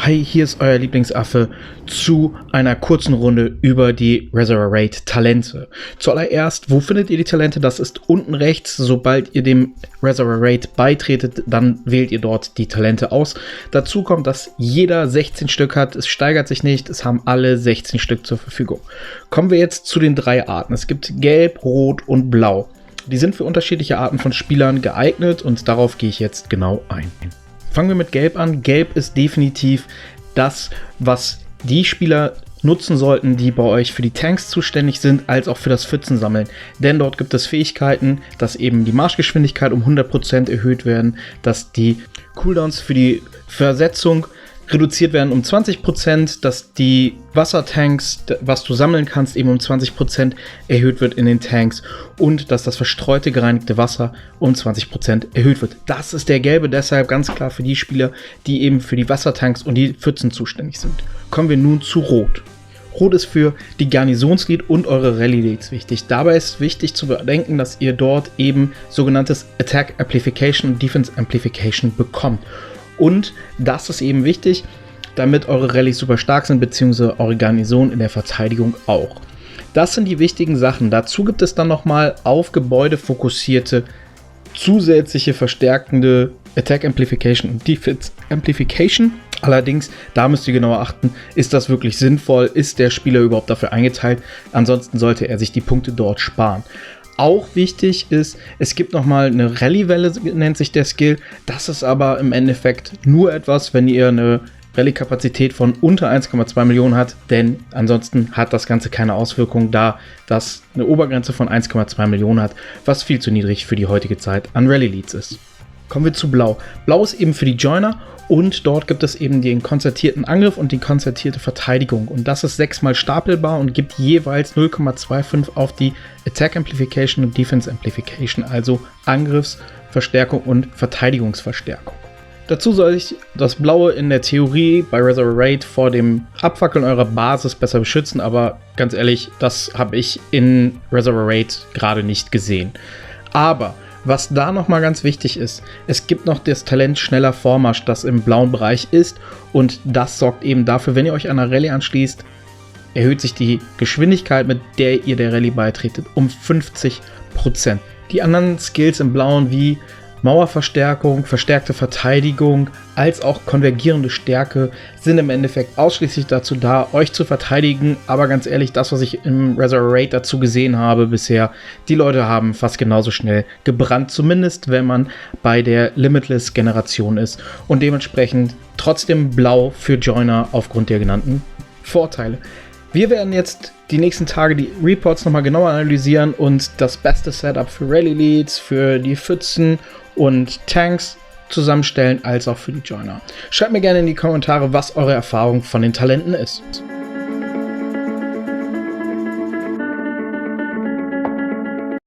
Hi, hier ist euer Lieblingsaffe zu einer kurzen Runde über die Reservoir Raid Talente. Zuallererst, wo findet ihr die Talente? Das ist unten rechts. Sobald ihr dem Reservoir Raid beitretet, dann wählt ihr dort die Talente aus. Dazu kommt, dass jeder 16 Stück hat. Es steigert sich nicht. Es haben alle 16 Stück zur Verfügung. Kommen wir jetzt zu den drei Arten. Es gibt Gelb, Rot und Blau. Die sind für unterschiedliche Arten von Spielern geeignet und darauf gehe ich jetzt genau ein. Fangen wir mit Gelb an. Gelb ist definitiv das, was die Spieler nutzen sollten, die bei euch für die Tanks zuständig sind, als auch für das Pfützensammeln. Denn dort gibt es Fähigkeiten, dass eben die Marschgeschwindigkeit um 100% erhöht werden, dass die Cooldowns für die Versetzung reduziert werden um 20%, dass die Wassertanks, was du sammeln kannst, eben um 20% erhöht wird in den Tanks und dass das verstreute gereinigte Wasser um 20% erhöht wird. Das ist der Gelbe, deshalb ganz klar für die Spieler, die eben für die Wassertanks und die Pfützen zuständig sind. Kommen wir nun zu Rot. Rot ist für die Garnisonslead und eure Rally-Leads wichtig. Dabei ist wichtig zu bedenken, dass ihr dort eben sogenanntes Attack Amplification und Defense Amplification bekommt. Und das ist eben wichtig, damit eure Rallyes super stark sind, beziehungsweise eure Garnison in der Verteidigung auch. Das sind die wichtigen Sachen. Dazu gibt es dann nochmal auf Gebäude fokussierte, zusätzliche verstärkende Attack Amplification und Defense Amplification. Allerdings, da müsst ihr genauer achten, ist das wirklich sinnvoll? Ist der Spieler überhaupt dafür eingeteilt? Ansonsten sollte er sich die Punkte dort sparen. Auch wichtig ist, es gibt nochmal eine Rallye-Welle, nennt sich der Skill. Das ist aber im Endeffekt nur etwas, wenn ihr eine Rallye-Kapazität von unter 1,2 Millionen hat, denn ansonsten hat das Ganze keine Auswirkung, da das eine Obergrenze von 1,2 Millionen hat, was viel zu niedrig für die heutige Zeit an Rallye-Leads ist. Kommen wir zu Blau. Blau ist eben für die Joiner. Und dort gibt es eben den konzertierten Angriff und die konzertierte Verteidigung. Und das ist 6-mal stapelbar und gibt jeweils 0,25 auf die Attack Amplification und Defense Amplification, also Angriffsverstärkung und Verteidigungsverstärkung. Dazu soll sich das Blaue in der Theorie bei Reservoir Raid vor dem Abfackeln eurer Basis besser beschützen, aber ganz ehrlich, das habe ich in Reservoir Raid gerade nicht gesehen. Aber was da nochmal ganz wichtig ist, es gibt noch das Talent schneller Vormarsch, das im blauen Bereich ist und das sorgt eben dafür, wenn ihr euch einer Rallye anschließt, erhöht sich die Geschwindigkeit, mit der ihr der Rallye beitretet, um 50%. Die anderen Skills im blauen wie Mauerverstärkung, verstärkte Verteidigung, als auch konvergierende Stärke sind im Endeffekt ausschließlich dazu da, euch zu verteidigen. Aber ganz ehrlich, das, was ich im Reservoir Raid dazu gesehen habe bisher, die Leute haben fast genauso schnell gebrannt. Zumindest, wenn man bei der Limitless-Generation ist. Und dementsprechend trotzdem blau für Joiner aufgrund der genannten Vorteile. Wir werden jetzt die nächsten Tage die Reports nochmal genauer analysieren und das beste Setup für Rally-Leads, für die Pfützen und Tanks zusammenstellen, als auch für die Joiner. Schreibt mir gerne in die Kommentare, was eure Erfahrung von den Talenten ist.